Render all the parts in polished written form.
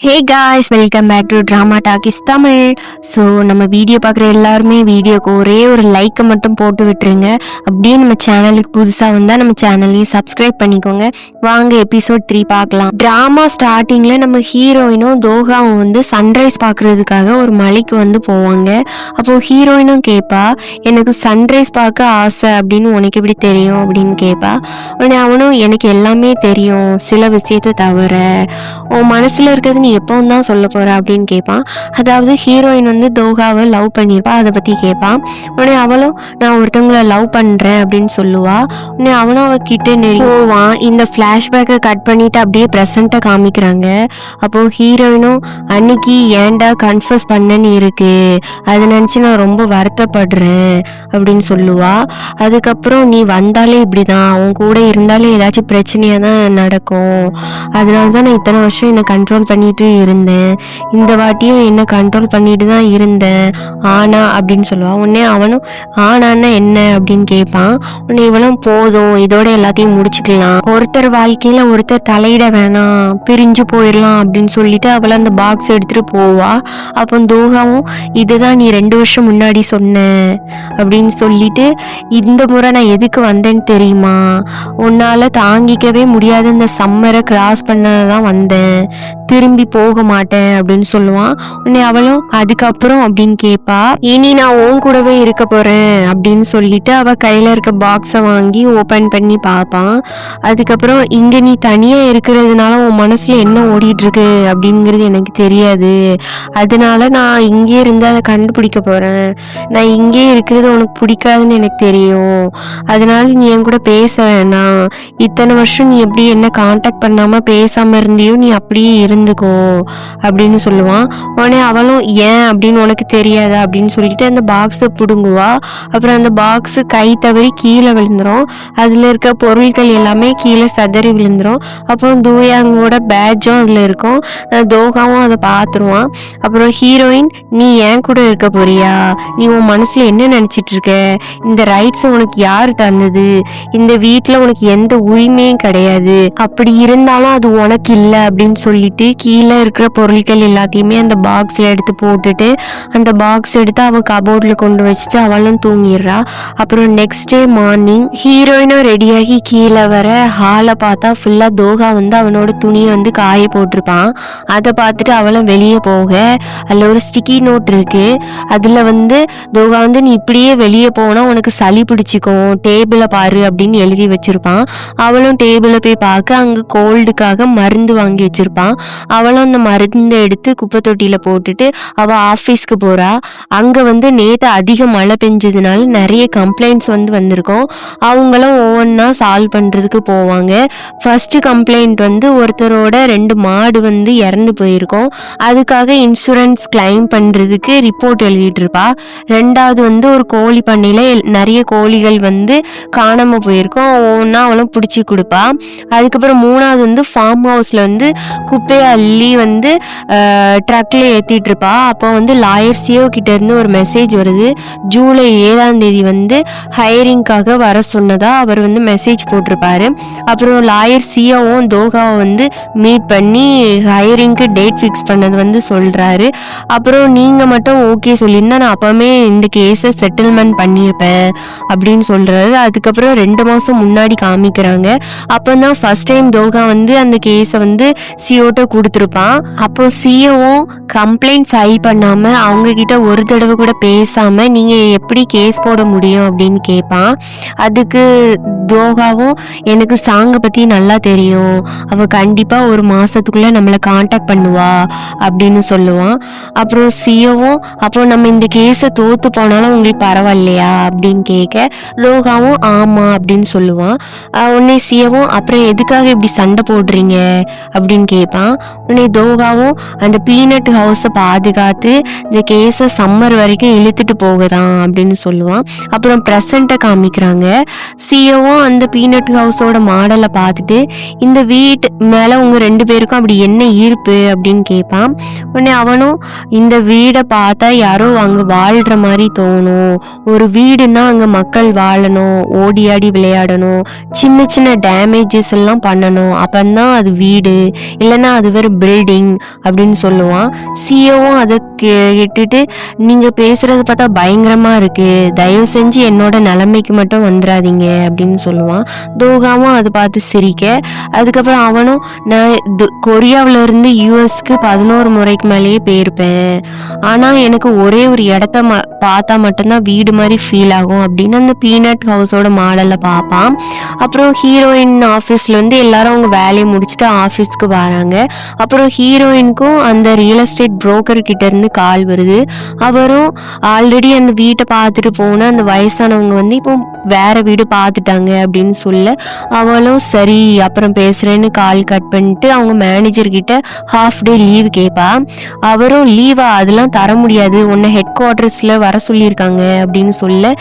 Hey guys, welcome back to Drama Talkies Tamil. So நம்ம video பார்க்குற எல்லாருமே வீடியோக்கு ஒரே ஒரு லைக்கை மட்டும் போட்டு விட்டுருங்க. அப்படியே நம்ம சேனலுக்கு புதுசாக வந்தால் நம்ம சேனலையும் சப்ஸ்கிரைப் பண்ணிக்கோங்க. வாங்க எபிசோட் 3 பார்க்கலாம். ட்ராமா ஸ்டார்டிங்கில் நம்ம ஹீரோயினும் தோகாவும் வந்து சன்ரைஸ் பார்க்குறதுக்காக ஒரு மலைக்கு வந்து போவாங்க. அப்போது ஹீரோயினும் கேட்பா, எனக்கு சன்ரைஸ் பார்க்க ஆசை அப்படின்னு உனக்கு எப்படி தெரியும் அப்படின்னு கேட்பா. உடனே அவனும் எனக்கு எல்லாமே தெரியும் சில விஷயத்தை தவிர, உன் மனசில் இருக்கிறது நீ எப்போவும் தான் சொல்ல போற அப்படின்னு கேட்பான். அதாவது ஹீரோயின் வந்து தோகாவை லவ் பண்ணியிருப்பா, அதை பற்றி கேட்பான். உடனே அவளும் நான் ஒருத்தவங்களை லவ் பண்ணுறேன் அப்படின்னு சொல்லுவா. உடனே அவனும் அவகிட்ட போவான். இந்த ஃப்ளாஷ்பேக்கை கட் பண்ணிட்டு அப்படியே ப்ரெசண்ட்டை காமிக்கிறாங்க. அப்போது ஹீரோயினும் அன்னைக்கு ஏன்டா கன்ஃபர்ஸ் பண்ணன்னு இருக்கு, அதை நினச்சி நான் ரொம்ப வருத்தப்படுறேன் அப்படின்னு சொல்லுவா. அதுக்கப்புறம் நீ வந்தாலே இப்படி தான், அவன் கூட இருந்தாலே ஏதாச்சும் பிரச்சனையாக தான் நடக்கும், அதனால தான் நான் இத்தனை வருஷம் என்னை கண்ட்ரோல் பண்ணிட்டு இருந்தேன், இந்த வாட்டியும் என்ன கண்ட்ரோல் பண்ணிட்டு தான் இருந்தேன் ஆனா அப்படின்னு சொல்லுவான். உடனே அவனும் ஆனான்னா என்ன அப்படின்னு கேட்பான். உடனே இவளும் போதும் இதோட எல்லாத்தையும் முடிச்சுக்கலாம், ஒருத்தர் வாழ்க்கையில ஒருத்தர் தலையிட வேணாம், பிரிஞ்சு போயிடலாம் அப்படின்னு சொல்லிட்டு அவளை அந்த பாக்ஸ் எடுத்துட்டு போவா. அப்போ தோகாவும் இதுதான் நீ 2 வருஷம் முன்னாடி சொன்ன அப்படின்னு சொல்லிட்டு, இந்த முறை நான் எதுக்கு வந்தேன்னு தெரியுமா, உன்னால தாங்கிக்கவே முடியாத இந்த சம்மரை கிராஸ் பண்ணதான் வந்தேன், திரும்பி போக மாட்டேன் அப்படின்னு சொல்லுவான். உடனே அவளும் அதுக்கப்புறம் அப்படின்னு கேட்பா. இனி நான் உன் கூடவே இருக்க போறேன் அப்படின்னு சொல்லிட்டு அவ கையில இருக்க பாக்ஸை வாங்கி ஓபன் பண்ணி பார்ப்பான். அதுக்கப்புறம் இங்க நீ தனியா இருக்கிறதுனால உன் மனசுல என்ன ஓடிட்டு இருக்கு அப்படிங்கிறது எனக்கு தெரியாது, அதனால நான் இங்கே இருந்து அதை கண்டுபிடிக்க போறேன், நான் இங்கே இருக்கிறது உனக்கு பிடிக்காதுன்னு எனக்கு தெரியும், அதனால நீ என் கூட பேச வேணாம், இத்தனை வருஷம் நீ எப்படி என்ன கான்டாக்ட் பண்ணாம பேசாம இருந்தியோ நீ அப்படியே இருந்துக்கோ அப்படின்னு சொல்லுவான். உடனே அவளும் ஏன் அப்படின்னு உனக்கு தெரியாதா அப்படின்னு சொல்லிட்டு அந்த பாக்ஸை பிடுங்குவா. அப்புறம் அந்த பாக்ஸு கை தவறி கீழே விழுந்துரும், அதில் இருக்க பொருட்கள் எல்லாமே கீழே சதறி விழுந்துரும். அப்புறம் தூயாங்கோட பேட்சும் அதில் இருக்கும். தோகாவும் அதை பார்த்துருவான். அப்புறம் ஹீரோயின் நீ ஏன் கூட இருக்க போறியா, நீ உன் மனசுல என்ன நினைச்சிட்டு இருக்க, இந்த ரைட்ஸ் உனக்கு யார் தந்தது, இந்த வீட்டில் உனக்கு எந்த உரிமையும் கிடையாது, அப்படி இருந்தாலும் அது உனக்கு இல்லை அப்படின்னு சொல்லிட்டு கீழே இருக்கிற பொருட்கள் எல்லாத்தையுமே அந்த பாக்ஸில் எடுத்து போட்டுட்டு அந்த பாக்ஸ் எடுத்து அவள் கபோர்டில் கொண்டு வச்சுட்டு அவளும் தூங்கிடுறா. அப்புறம் நெக்ஸ்ட் டே மார்னிங் ஹீரோயினும் ரெடியாகி கீழே வர ஹாலை பார்த்தா ஃபுல்லாக தோகா வந்து அவனோட துணியை வந்து காய போட்டிருப்பான். அதை பார்த்துட்டு அவளும் வெளியே போக அதில் ஒரு ஸ்டிக்கி நோட் இருக்கு. அதில் வந்து தோகா வந்து நீ இப்படியே வெளியே போனால் உனக்கு சளி பிடிச்சிக்கும், டேபிளை பாரு அப்படின்னு எழுதி வச்சிருப்பான். அவளும் டேபிளை போய் பார்க்க அங்கே கோல்டுக்காக மருந்து வாங்கி வச்சிருப்பான். அவளும் அந்த மருந்தை எடுத்து குப்பை தொட்டியில போட்டுட்டு அவள் ஆஃபீஸ்க்கு போறா. அங்கே வந்து நேற்று அதிக மழை பெஞ்சதுனால நிறைய கம்ப்ளைண்ட்ஸ் வந்து வந்திருக்கும். அவங்களும் ஒவ்வொன்றா சால்வ் பண்ணுறதுக்கு போவாங்க. ஃபர்ஸ்ட் கம்ப்ளைண்ட் வந்து ஒருத்தரோட 2 மாடு வந்து இறந்து போயிருக்கோம், அதுக்காக இன்சூரன்ஸ் கிளைம் பண்ணுறதுக்கு ரிப்போர்ட் எழுதிட்டு இருப்பா. 2வது வந்து ஒரு கோழி பண்ணையில் நிறைய கோழிகள் வந்து காணாமல் போயிருக்கோம், ஒவ்வொன்றா அவளும் பிடிச்சி கொடுப்பா. அதுக்கப்புறம் 3வது வந்து ஃபார்ம் ஹவுஸில் வந்து குப்பையை அள்ளி வந்து ட்ரக்கில் ஏற்றிட்டு இருப்பா. அப்போ வந்து லாயர் சிஓ கிட்டேருந்து ஒரு மெசேஜ் வருது, ஜூலை 7ஆம் தேதி வந்து ஹையரிங்காக வர சொன்னதா அவர் வந்து மெசேஜ் போட்டிருப்பாரு. அப்புறம் லாயர் சிஓவும் தோகாவை வந்து மீட் பண்ணி ஹையரிங்க்கு டேட் ஃபிக்ஸ் பண்ணது வந்து சொல்கிறாரு. அப்புறம் நீங்கள் மட்டும் ஓகே சொல்லியிருந்தா நான் அப்போவுமே இந்த கேஸை செட்டில்மெண்ட் பண்ணியிருப்பேன் அப்படின்னு சொல்கிறாரு. அதுக்கப்புறம் 2 மாதம் முன்னாடி காமிக்கிறாங்க. அப்போ தான் ஃபர்ஸ்ட் டைம் தோகா வந்து அந்த கேஸை வந்து சிஓட்ட கொடுத்துருப்பான். அப்போ சிஓவும் கம்ப்ளைண்ட் ஃபைல் பண்ணாமல் அவங்க கிட்ட ஒரு தடவை கூட பேசாமல் நீங்கள் எப்படி கேஸ் போட முடியும் அப்படின்னு கேட்பான். அதுக்கு தோகாவும் எனக்கு சாங்கை பற்றி நல்லா தெரியும், அவள் கண்டிப்பாக ஒரு மாதத்துக்குள்ளே நம்மளை காண்டாக்ட் பண்ணுவா அப்படின்னு சொல்லுவான். அப்புறம் சிஓவும் அப்போ நம்ம இந்த கேஸை தோற்று போனாலும் உங்களுக்கு பரவாயில்லையா அப்படின்னு கேட்க தோகாவும் ஆமாம் அப்படின்னு சொல்லுவான். உடனே சிஓவும் அப்புறம் எதுக்காக இப்படி சண்டை போடுறீங்க அப்படின்னு கேட்பான். உடனே தோகாவும் அந்த பீனட் ஹவுஸை பாதுகாத்து இந்த கேஸை சம்மர் வரைக்கும் இழுத்துட்டு போகதான் அப்படின்னு சொல்லுவான். அப்புறம் ப்ரெசண்ட்டை காமிக்கிறாங்க. சிஓவும் அவனும் அந்த பீனட் ஹவுஸோட மாடலை பார்த்துட்டு இந்த வீட்டு மேல உங்க 2 பேருக்கும் அப்படி என்ன ஈர்ப்பு அப்படின்னு கேட்பான். உடனே அவனும் இந்த வீடை பார்த்தா யாரோ அங்க வாழ்ற மாதிரி தோணும். ஒரு வீடுன்னா அங்க மக்கள் வாழணும், ஓடி ஆடி விளையாடணும், சின்ன சின்ன டேமேஜஸ் எல்லாம் பண்ணணும், அப்பந்தான் அது வீடு, இல்லைன்னா அது வெறும் பில்டிங் அப்படின்னு சொல்லுவான். சிஓவும் அதை கேட்டுட்டு நீங்க பேசுறது பார்த்தா பயங்கரமா இருக்கு, தயவு செஞ்சு என்னோட நிலைமைக்கு மட்டும் வந்துடாதீங்க அப்படின்னு சொல்லுவான். தோகாவும் அதை பார்த்து சிரிக்க, அதுக்கப்புறம் அவனும் நான் கொரியாவில இருந்து யூஎஸ்க்கு 11 முறைக்கு மேலேயே போயிருப்பேன், ஆனா எனக்கு ஒரே ஒரு இடத்த பார்த்தா மட்டும்தான் வீடு மாதிரி ஃபீல் ஆகும் அப்படின்னு அந்த பீனட் ஹவுஸோட மாடலை பார்ப்பான். அப்புறம் ஹீரோயின் ஆஃபீஸ்ல இருந்து எல்லாரும் அவங்க வேலையை முடிச்சுட்டு ஆஃபீஸ்க்கு வராங்க. அப்புறம் ஹீரோயினுக்கும் அந்த ரியல் எஸ்டேட் புரோக்கர் கிட்ட இருந்து கால் வருது. அவரும் ஆல்ரெடி அந்த வீட்டை பார்த்துட்டு போன அந்த வயசானவங்க வந்து இப்போ வேற வீடு பார்த்துட்டாங்க அப்படின்னு சொல்ல, அவளும் சரி அப்புறம் பேசுறேன்னு கால் கட் பண்ணிட்டு அவங்க மேனேஜர் கிட்ட ஹாஃப் டே லீவ் கேட்பா. அவரும் லீவா, அதெல்லாம் தர முடியாது, உன்னை ஹெட் குவார்டர்ஸ்ல வர சொல்லியிருக்காங்க அப்படின்னு சொல்ல,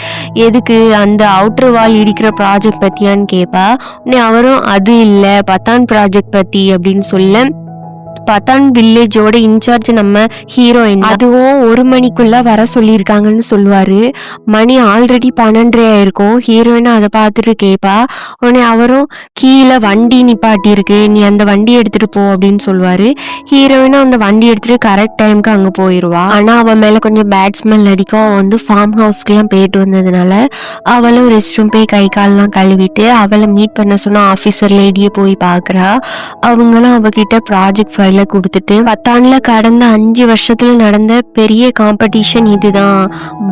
எதுக்கு அந்த அவுட்டர் வால் இடிக்கிற ப்ராஜெக்ட் பத்தியான்னு கேட்பா. உடனே அவரும் அது இல்லை பத்தான் ப்ராஜெக்ட் பத்தி அப்படின்னு சொல்ல, பத்தான் வில்லேஜோட இன்சார்ஜ் நம்ம ஹீரோயின், அதுவும் 1 மணிக்குள்ள வர சொல்லியிருக்காங்கன்னு சொல்லுவாரு. மணி ஆல்ரெடி 12 ஆயிருக்கும். ஹீரோயின் அதை பார்த்துட்டு கேட்பா. உடனே அவரும் கீழே வண்டி நிப்பாட்டி இருக்கு, நீ அந்த வண்டி எடுத்துட்டு போ அப்படின்னு சொல்லுவாரு. ஹீரோயினும் அந்த வண்டி எடுத்துட்டு கரெக்ட் டைமுக்கு அங்க போயிடுவா. ஆனா அவன் மேல கொஞ்சம் பேட் ஸ்மெல் அடிக்கும். அவன் வந்து ஃபார்ம் ஹவுஸ்க்குலாம் போயிட்டு வந்ததுனால அவளும் ரெஸ்ட் ரூம் போய் கை கால்லாம் கழுவிட்டு அவளை மீட் பண்ண சொன்னா ஆஃபீஸர் லேடியை போய் பார்க்குறா. அவங்களும் அவகிட்ட ப்ராஜெக்ட் ஃபைல கொடுத்துட்டு, பத்தாண்டுல கடந்த 5 வருஷத்துல நடந்த பெரிய காம்படிஷன் இதுதான்,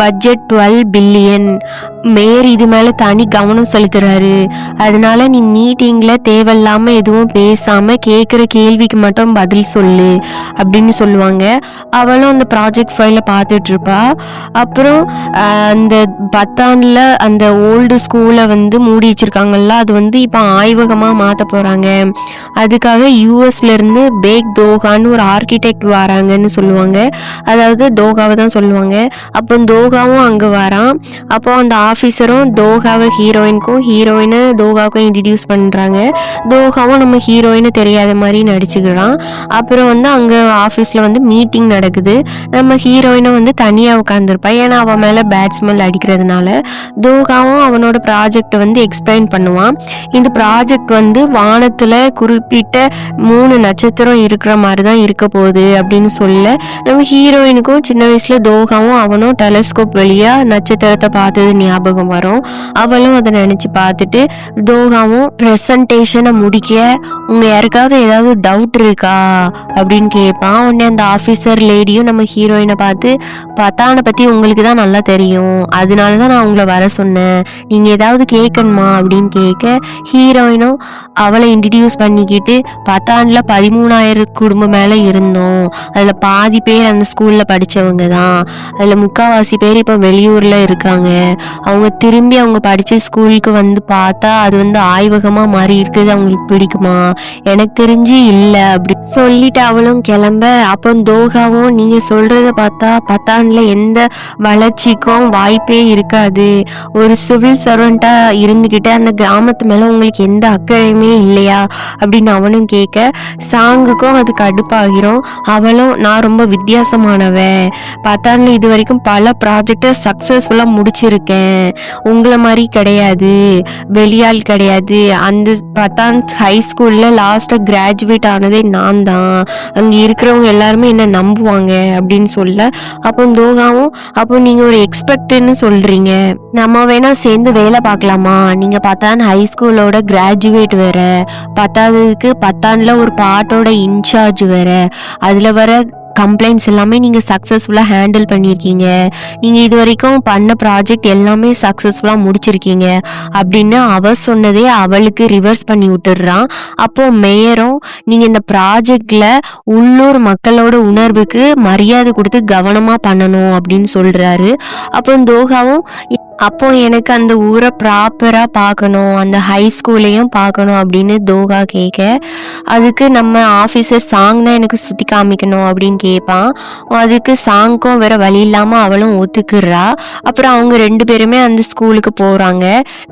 பட்ஜெட் 12 பில்லியன், மேயர் இது மேல தனி கவனம் செலுத்துறாரு, அதனால நீ மீட்டிங்ல தேவையில்லாம எதுவும் பேசாம கேட்குற கேள்விக்கு மட்டும் பதில் சொல்லு அப்படின்னு சொல்லுவாங்க. அவளும் அந்த ப்ராஜெக்ட் ஃபைல பார்த்துட்டு இருப்பா. அப்புறம் அந்த பத்தாண்டுல அந்த ஓல்டு ஸ்கூலை வந்து மூடி வச்சிருக்காங்கல்ல, அது வந்து இப்போ ஆய்வகமா மாற்ற போறாங்க. அதுக்காக யூஎஸ்ல இருந்து பேக் தோகான்னு ஒரு ஆர்கிடெக்ட் வராங்கன்னு சொல்லுவாங்க. அதாவது தோகாவை தான் சொல்லுவாங்க. அப்போ தோகாவும் அங்கே வரான். அப்போ அந்த ஆஃபீஸரும் தோகாவை ஹீரோயினுக்கும், ஹீரோயினை தோகாவுக்கும் இன்ட்ரடியூஸ் பண்ணுறாங்க. தோகாவும் நம்ம ஹீரோயினு தெரியாத மாதிரி நடிச்சுக்கிறான். அப்புறம் வந்து அங்கே ஆஃபீஸில் வந்து மீட்டிங் நடக்குது. நம்ம ஹீரோயினை வந்து தனியாக உட்காந்துருப்பா, ஏன்னா அவன் மேலே பேட் ஸ்மெல் அடிக்கிறதுனால. தோகாவும் அவனோட ப்ராஜெக்டை வந்து எக்ஸ்பிளைன் பண்ணுவான். இந்த ப்ராஜெக்ட் வந்து வானத்தில் குறிப்பிட்ட 3 நட்சத்திரம் இருக்கிற மாதிரி தான் இருக்க போகுது அப்படின்னு சொல்ல, நம்ம ஹீரோயினுக்கும் சின்ன வயசுல தோகாவும் அவனும் டெலஸ்கோப் வழியா நட்சத்திரத்தை பார்த்தது ஞாபகம் வரும். அவளும் அதை நினைச்சு பார்த்துட்டு தோகாவும் ப்ரெசன்டேஷனை முடிக்க, உங்க யாருக்காவது ஏதாவது டவுட் இருக்கா அப்படின்னு கேட்பான். உடனே அந்த ஆஃபீஸர் லேடியும் நம்ம ஹீரோயினை பார்த்து, பத்தானை பத்தி உங்களுக்கு தான் நல்லா தெரியும், அதனால தான் நான் உங்களை வர சொன்னேன், நீங்க ஏதாவது கேட்கணுமா அப்படின்னு கேட்க, ஹீரோயினும் அவளை இன்ட்ரடியூஸ் பண்ணிக்கிட்டு, பத்தாண்டுல 13,000 குடும்பம் மேல இருந்தோம், அதுல பாதி பேர் அந்த ஸ்கூல்ல படிச்சவங்க தான், அதுல 3/4 பேர் இப்ப வெளியூர்ல இருக்காங்க, அவங்க திரும்பி அவங்க படிச்ச ஸ்கூலுக்கு வந்து பார்த்தா அது வந்து ஆய்வகமா மாறி இருக்குது, அவங்களுக்கு பிடிக்குமா, எனக்கு தெரிஞ்சு இல்ல அப்படி சொல்லிட்டு அவளும் கிளம்ப. அப்போ தோகாவும், நீங்க சொல்றத பார்த்தா பத்தாண்டுல எந்த வளர்ச்சிக்கும் வாய்ப்பே இருக்காது, ஒரு சிவில் சர்வெண்டா இருந்துகிட்டு அந்த கிராமத்து மேல உங்களுக்கு எந்த அக்கறையுமே இல்லையா அப்படின்னு அவனும் கேட்க, சாங்குக்கும் அது கடுப்பாகிரும். அவளும், நான் ரொம்ப வித்தியாசமானவ, பத்தாண்டுல இது வரைக்கும் பல ப்ராஜெக்டை சக்சஸ்ஃபுல்லா முடிச்சிருக்கேன், உங்களை மாதிரி கிடையாது, வெளியால் கிடையாது, அந்த பத்தான் ஹை ஸ்கூல்ல லாஸ்டா கிராஜுவேட் ஆனதே நான் தான், அங்க இருக்கிறவங்க எல்லாருமே என்ன நம்புவாங்க அப்படின்னு சொல்ல, அப்போ தோகாவும், அப்போ நீங்க ஒரு எக்ஸ்பெக்ட்னு சொல்றீங்க, நம்ம வேணா சேர்ந்து வேலை பார்க்கலாமா, நீங்க பத்தான் ஹை ஸ்கூலோட கிராஜுவேட் வேற, பத்தாவதுக்கு பத்தாண்டுல ஒரு பாட்டோட இன்சார்ஜ் வேற, அதுல வர கம்ப்ளைண்ட்ஸ் எல்லாமே நீங்கள் சக்ஸஸ்ஃபுல்லாக ஹேண்டில் பண்ணியிருக்கீங்க, நீங்கள் இது வரைக்கும் பண்ண ப்ராஜெக்ட் எல்லாமே சக்ஸஸ்ஃபுல்லாக முடிச்சிருக்கீங்க அப்படின்னு அவ சொன்னதே அவளுக்கு ரிவர்ஸ் பண்ணி விட்டுடுறான். அப்போது மேயரும், நீங்கள் இந்த ப்ராஜெக்டில் உள்ளூர் மக்களோட உணர்வுக்கு மரியாதை கொடுத்து கவனமாக பண்ணணும் அப்படின்னு சொல்கிறாரு. அப்போ தோகாவும், அப்போ எனக்கு அந்த ஊரை ப்ராப்பராக பார்க்கணும், அந்த ஹை ஸ்கூலையும் பார்க்கணும் அப்படின்னு தோகா கேட்க, அதுக்கு நம்ம ஆஃபீஸர் சாங் தான் எனக்கு சுற்றி காமிக்கணும் அப்படின்னு கேட்பான். அதுக்கு சாங்க்கும் வேற வழி இல்லாமல் அவளும் ஒத்துக்குறா. அப்புறம் அவங்க 2 பேருமே அந்த ஸ்கூலுக்கு போகிறாங்க.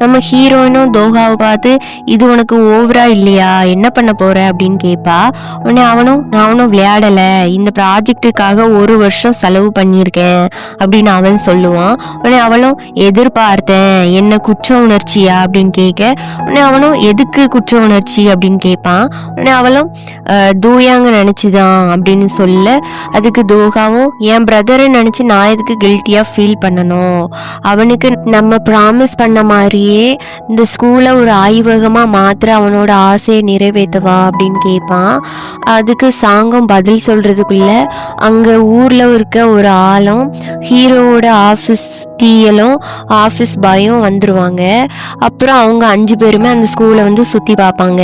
நம்ம ஹீரோயினும் தோகாவை பார்த்து, இது உனக்கு ஓவரா இல்லையா, என்ன பண்ண போற அப்படின்னு கேட்பா. உடனே நானும் விளையாடலை, இந்த ப்ராஜெக்டுக்காக 1 வருஷம் செலவு பண்ணியிருக்கேன் அப்படின்னு அவன் சொல்லுவான். உடனே அவளும் எதிர்பார்த்தேன், என்ன குற்ற உணர்ச்சியா அப்படின்னு கேட்க, உடனே அவனும் எதுக்கு குற்ற உணர்ச்சி அப்படின்னு கேட்பான். உடனே அவளும் தோயாங்க நினைச்சுதான் அப்படின்னு சொல்ல, அதுக்கு தோகாவும் என் பிரதரை நினைச்சு நான் எதுக்கு கில்ட்டியா ஃபீல் பண்ணணும், அவனுக்கு நம்ம ப்ராமிஸ் பண்ண மாதிரியே இந்த ஸ்கூலை ஒரு ஆய்வகமா மாத்திர அவனோட ஆசையை நிறைவேற்றவா அப்படின்னு கேட்பான். அதுக்கு சாங்கம் பதில் சொல்றதுக்குள்ள அங்க ஊர்ல இருக்க ஒரு ஆளும் ஹீரோவோட ஆஃபீஸ் டீயலும் ஆஃபீஸ் பாயும் வந்துருவாங்க. அப்புறம் அவங்க 5 பேருமே அந்த ஸ்கூலை வந்து சுத்தி பார்ப்பாங்க.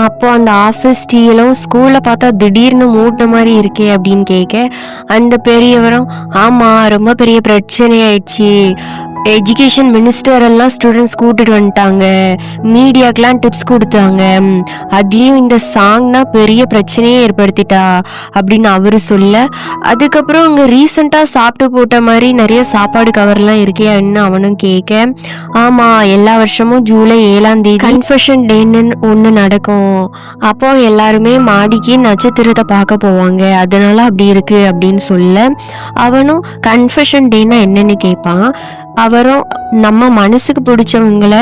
அப்போ அந்த ஆஃபீஸ் டீயலும் ஸ்கூலை பார்த்தா திடீர்னு மூட்ட மாதிரி இருக்கே அப்படின்னு கேட்க, அந்த பெரியவரும் ஆமா ரொம்ப பெரிய பிரச்சனை ஆயிடுச்சு, எஜுகேஷன் மினிஸ்டர் எல்லாம் ஸ்டூடெண்ட்ஸ் கூட்டிட்டு வந்துட்டாங்க, மீடியாக்கெல்லாம் டிப்ஸ் கொடுத்தாங்க, அதுலேயும் இந்த சாங் தான் பெரிய பிரச்சனையே ஏற்படுத்திட்டா அப்படின்னு அவரு சொல்ல, அதுக்கப்புறம் அங்கே ரீசெண்டாக சாப்பிட்டு போட்ட மாதிரி நிறைய சாப்பாடு கவர்லாம் இருக்கே அப்படின்னு அவனும் கேட்க, ஆமாம் எல்லா வருஷமும் ஜூலை 7ஆம் தேதி கன்ஃபெஷன் டேன்னு ஒன்று நடக்கும், அப்போ எல்லாருமே மாடிக்கு நட்சத்திரத்தை பார்க்க போவாங்க, அதனால அப்படி இருக்கு அப்படின்னு சொல்ல, அவனும் கன்ஃபெஷன் டேன்னா என்னன்னு கேட்பான். அவரும் நம்ம மனசுக்கு பிடிச்சவங்கள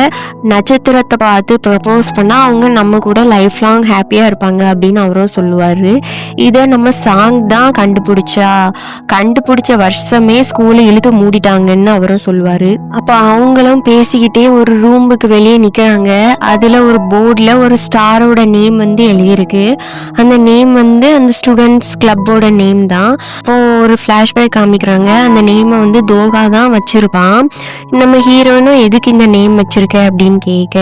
நட்சத்திரத்தை பார்த்து ப்ரப்போஸ் பண்ணால் அவங்க நம்ம கூட லைஃப் லாங் ஹாப்பியாக இருப்பாங்க அப்படின்னு அவரும் சொல்லுவார். இதை நம்ம சாங் தான் கண்டுபிடிச்ச வருஷமே ஸ்கூலை இழுத்து மூடிட்டாங்கன்னு அவரும் சொல்லுவார். அப்போ அவங்களும் பேசிக்கிட்டே ஒரு ரூமுக்கு வெளியே நிற்கிறாங்க. அதில் ஒரு போர்டில் ஒரு ஸ்டாரோட நேம் வந்து எழுதியிருக்கு. அந்த நேம் வந்து அந்த ஸ்டூடெண்ட்ஸ் கிளப்போட நேம் தான். இப்போ ஒரு ஃப்ளாஷ்பேக் காமிக்கிறாங்க. அந்த நேமை வந்து தோகா தான் வச்சுருப்பான். நம்ம ஹீரோனும் எதுக்கு இந்த நேம் வச்சிருக்க அப்படின்னு கேட்க,